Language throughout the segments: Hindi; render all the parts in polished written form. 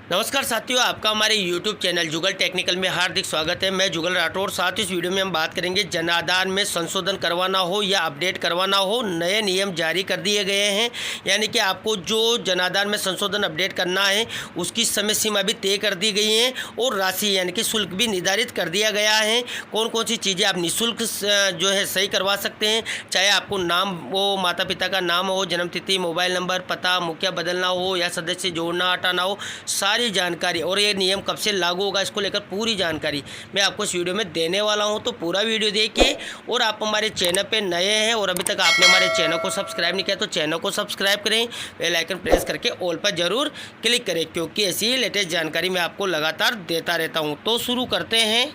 नमस्कार साथियों, आपका हमारे YouTube चैनल जुगल टेक्निकल में हार्दिक स्वागत है। मैं जुगल राठौर। साथ इस वीडियो में हम बात करेंगे जन आधार में संशोधन करवाना हो या अपडेट करवाना हो, नए नियम जारी कर दिए गए हैं। यानी कि आपको जो जन आधार में संशोधन अपडेट करना है उसकी समय सीमा भी तय कर दी गई है और राशि यानी कि शुल्क भी निर्धारित कर दिया गया है। कौन कौन सी चीज़ें आप निःशुल्क जो है सही करवा सकते हैं, चाहे आपको नाम हो, माता पिता का नाम हो, जन्मतिथि, मोबाइल नंबर, पता, मुखिया बदलना हो या सदस्य जोड़ना हटाना हो, सारी जानकारी और ये नियम कब से लागू होगा इसको लेकर पूरी जानकारी मैं आपको इस वीडियो में देने वाला हूं। तो पूरा वीडियो देखिए। और आप हमारे चैनल पे नए हैं और अभी तक आपने हमारे चैनल को सब्सक्राइब नहीं किया तो चैनल को सब्सक्राइब करें, बेल आइकन प्रेस करके ऑल पर जरूर क्लिक करें, क्योंकि ऐसी लेटेस्ट जानकारी मैं आपको लगातार देता रहता हूँ। तो शुरू करते हैं।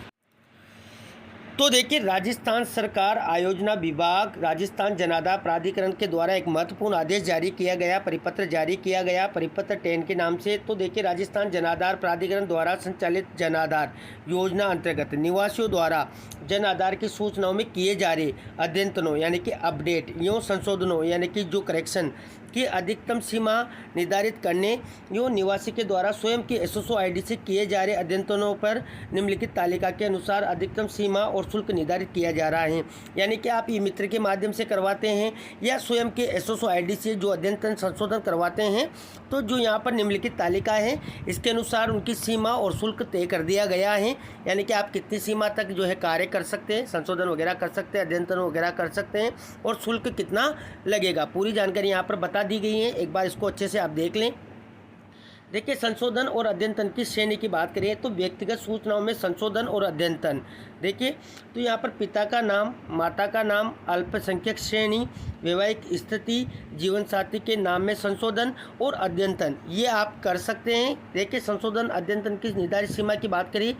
तो देखिए, राजस्थान सरकार आयोजना विभाग, राजस्थान जन आधार प्राधिकरण के द्वारा एक महत्वपूर्ण आदेश जारी किया गया, परिपत्र जारी किया गया, परिपत्र 10 के नाम से। तो देखिए, राजस्थान जन आधार प्राधिकरण द्वारा संचालित जन आधार योजना अंतर्गत निवासियों द्वारा जन आधार की सूचनाओं में किए जा रहे अद्यतनों यानी कि अपडेट यो संशोधनों यानी कि जो करेक्शन की अधिकतम सीमा निर्धारित करने यो निवासी के द्वारा स्वयं की एसओसो आईडी से किए जा रहे अद्यतनों पर निम्नलिखित तालिका के अनुसार अधिकतम सीमा और शुल्क निर्धारित किया जा रहा है। यानी कि आप ई मित्र के माध्यम से करवाते हैं या स्वयं के एसओसो आईडी से जो अद्यतन संशोधन करवाते हैं, तो जो यहाँ पर निम्नलिखित तालिका है इसके अनुसार उनकी सीमा और शुल्क तय कर दिया गया है। यानी कि आप कितनी सीमा तक जो है कार्य कर सकते हैं, संशोधन वगैरह कर सकते हैं, अद्यतन वगैरह कर सकते हैं और शुल्क कितना लगेगा, पूरी जानकारी यहाँ पर बता दी गई है। एक बार इसको अच्छे से आप देख लें। देखिए, संशोधन और अद्यतन की श्रेणी की बात करें तो व्यक्तिगत सूचनाओं में संशोधन और अद्यतन देखिए तो यहाँ पर पिता का नाम, माता का नाम, अल्पसंख्यक श्रेणी, वैवाहिक स्थिति, जीवन साथी के नाम में संशोधन और अद्यतन ये आप कर सकते हैं। देखिए, संशोधन अद्यतन की निर्धारित सीमा की बात करें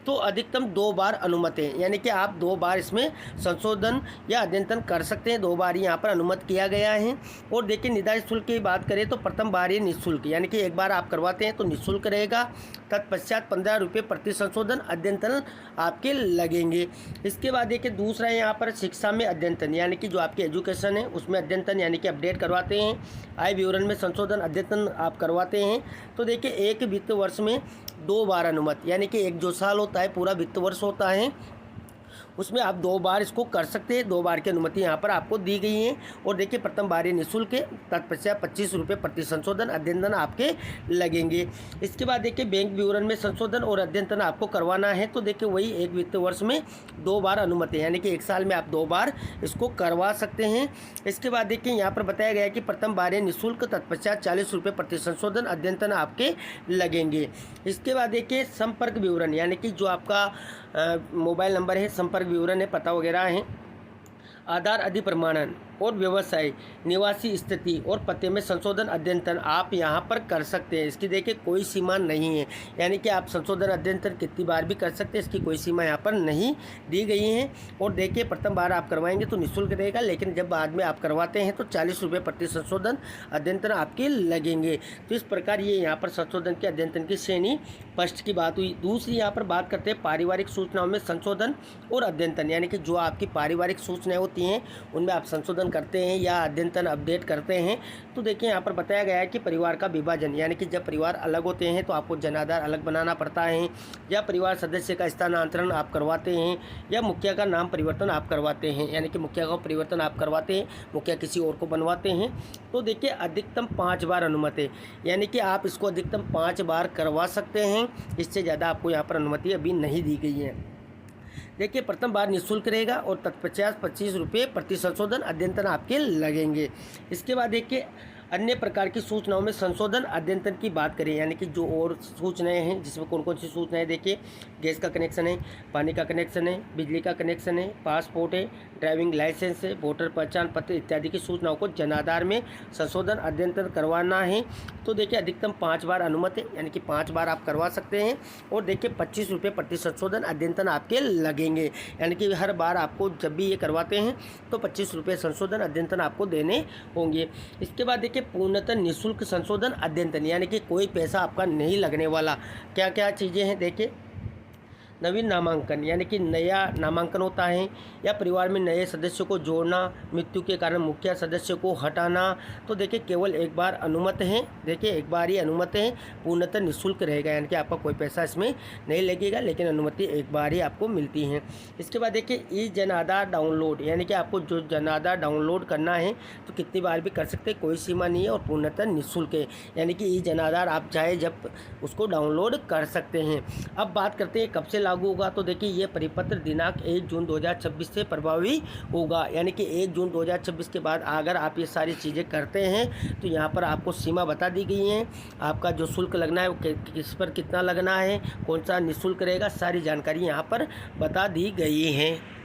तो अधिकतम 2 बार अनुमति है। यानी कि आप 2 बार इसमें संशोधन या अद्यतन कर सकते हैं, 2 बार यहाँ पर अनुमति किया गया है। और देखिए, निर्धारित शुल्क की बात करें तो प्रथम बार ये निःशुल्क, यानी कि एक बार आप करवाते हैं तो निःशुल्क रहेगा। तत्पश्चात 15 रुपये प्रति संशोधन अद्यतन आपके लगेंगे। इसके बाद देखिए, दूसरा है यहाँ पर शिक्षा में अद्यतन, यानी कि जो आपकी एजुकेशन है उसमें अद्यतन यानी कि अपडेट करवाते हैं। आय विवरण में संशोधन अद्यतन आप करवाते हैं तो देखिए, एक वित्त वर्ष में 2 बार अनुमति, यानी कि एक जो साल होता है पूरा वित्त वर्ष होता है उसमें आप 2 बार इसको कर सकते हैं। 2 बार की अनुमति यहाँ पर आपको दी गई है। और देखिए, प्रथम बार ये निःशुल्क है, तत्पश्चात 25 रुपये प्रति संशोधन अद्यतन आपके लगेंगे। इसके बाद देखिए, बैंक विवरण में संशोधन और अद्यतन आपको करवाना है तो देखिए वही एक वित्त वर्ष में 2 बार अनुमति, यानी कि एक साल में आप 2 बार इसको करवा सकते हैं। इसके बाद देखिए, यहाँ पर बताया गया है कि प्रथम बार ये निःशुल्क, तत्पश्चात 40 रुपये प्रति संशोधन अद्यतन आपके लगेंगे। इसके बाद देखिए, संपर्क विवरण, यानी कि जो आपका मोबाइल नंबर है, संपर्क विवरण है, पता वगैरह है, आधार अधिप्रमाणन और व्यवसाय, निवासी स्थिति और पते में संशोधन अद्यतन आप यहाँ पर कर सकते हैं। इसकी देखिए कोई सीमा नहीं है, यानी कि आप संशोधन अद्यतन कितनी बार भी कर सकते हैं, इसकी कोई सीमा यहाँ पर नहीं दी गई है। और देखिए, प्रथम बार आप करवाएंगे तो निःशुल्क रहेगा, लेकिन जब बाद में आप करवाते हैं तो 40 रुपये प्रति संशोधन अद्यतन आपके लगेंगे। तो इस प्रकार ये यहाँ पर संशोधन के अद्यतन की श्रेणी फर्स्ट की बात हुई। दूसरी यहाँ पर बात करते हैं पारिवारिक सूचनाओं में संशोधन और अद्यतन, यानी कि जो आपकी पारिवारिक सूचनाएँ होती हैं उनमें आप संशोधन करते हैं या अद्यतन अपडेट करते हैं। तो देखिए, यहाँ पर बताया गया है कि परिवार का विभाजन, यानी कि जब परिवार अलग होते हैं तो आपको जन आधार अलग बनाना पड़ता है, या परिवार सदस्य का स्थानांतरण आप करवाते हैं, या मुखिया का नाम परिवर्तन आप करवाते हैं, यानी कि मुखिया का परिवर्तन आप करवाते हैं, मुखिया किसी और को बनवाते हैं। तो देखिए, अधिकतम 5 बार अनुमति, यानी कि आप इसको अधिकतम 5 बार करवा सकते हैं, इससे ज़्यादा आपको यहाँ पर अनुमति अभी नहीं दी गई है। देखिए, प्रथम बार निःशुल्क रहेगा और तत्पश्चात 25 रुपये प्रति संशोधन अद्यतन आपके लगेंगे। इसके बाद देखिए, अन्य प्रकार की सूचनाओं में संशोधन अद्यतन की बात करें, यानी कि जो और सूचनाएं हैं जिसमें कौन कौन सी सूचनाएं, देखिए गैस का कनेक्शन है, पानी का कनेक्शन है, बिजली का कनेक्शन है, पासपोर्ट है, ड्राइविंग लाइसेंस है, वोटर पहचान पत्र इत्यादि की सूचनाओं को जन आधार में संशोधन अद्यतन करवाना है। तो देखिए, अधिकतम 5 बार अनुमति, यानी कि 5 बार आप करवा सकते हैं। और देखिए, 25 रुपये प्रति संशोधन अद्यतन आपके लगेंगे, यानी कि हर बार आपको जब भी ये करवाते हैं तो 25 रुपये संशोधन अद्यतन आपको देने होंगे। इसके बाद देखिए, पूर्णतः निःशुल्क संशोधन अद्यतन, यानी कि कोई पैसा आपका नहीं लगने वाला। क्या क्या चीज़ें हैं देखिए, नवीन नामांकन यानी कि नया नामांकन होता है, या परिवार में नए सदस्य को जोड़ना, मृत्यु के कारण मुखिया सदस्य को हटाना, तो देखिए केवल एक बार अनुमत है। देखिए एक बार ही अनुमत है, पूर्णतः निःशुल्क रहेगा, यानी कि आपका कोई पैसा इसमें नहीं लगेगा, लेकिन अनुमति एक बार ही आपको मिलती है। इसके बाद देखिए ई जन आधार डाउनलोड, यानी कि आपको जो जन आधार डाउनलोड करना है तो कितनी बार भी कर सकते हैं, कोई सीमा नहीं है और पूर्णतः निःशुल्क है, यानी कि ई जन आधार आप चाहे जब उसको डाउनलोड कर सकते हैं। अब बात करते हैं कब से लागू होगा, तो देखिए ये परिपत्र दिनांक 1 जून 2026 से प्रभावी होगा, यानी कि 1 जून 2026 के बाद अगर आप ये सारी चीज़ें करते हैं तो यहाँ पर आपको सीमा बता दी गई है, आपका जो शुल्क लगना है वो किस पर कितना लगना है, कौन सा निःशुल्क रहेगा, सारी जानकारी यहाँ पर बता दी गई है।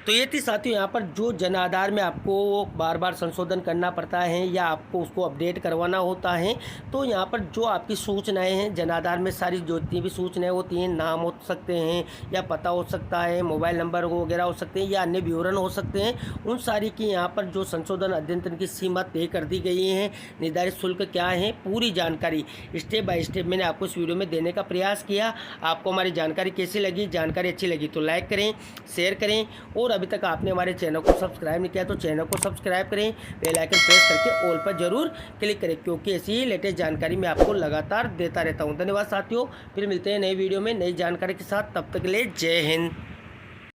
तो ये थी साथियों यहाँ पर जो जन आधार में आपको बार बार संशोधन करना पड़ता है या आपको उसको अपडेट करवाना होता है, तो यहाँ पर जो आपकी सूचनाएं हैं जन आधार में, सारी जो जितनी भी सूचनाएं होती हैं, नाम हो सकते हैं या पता हो सकता है, मोबाइल नंबर वगैरह हो सकते हैं या अन्य विवरण हो सकते हैं, उन सारी की यहाँ पर जो संशोधन अद्यतन की सीमा तय कर दी गई है, निर्धारित शुल्क क्या है, पूरी जानकारी स्टेप बाय स्टेप मैंने आपको इस वीडियो में देने का प्रयास किया। आपको हमारी जानकारी कैसी लगी, जानकारी अच्छी लगी तो लाइक करें, शेयर करें, और अभी तक आपने हमारे चैनल को सब्सक्राइब नहीं किया तो चैनल को सब्सक्राइब करें, बेल आइकन प्रेस करके ऑल पर जरूर क्लिक करें, क्योंकि ऐसी ही लेटेस्ट जानकारी मैं आपको लगातार देता रहता हूं। धन्यवाद साथियों, फिर मिलते हैं नई वीडियो में नई जानकारी के साथ, तब तक के लिए जय हिंद।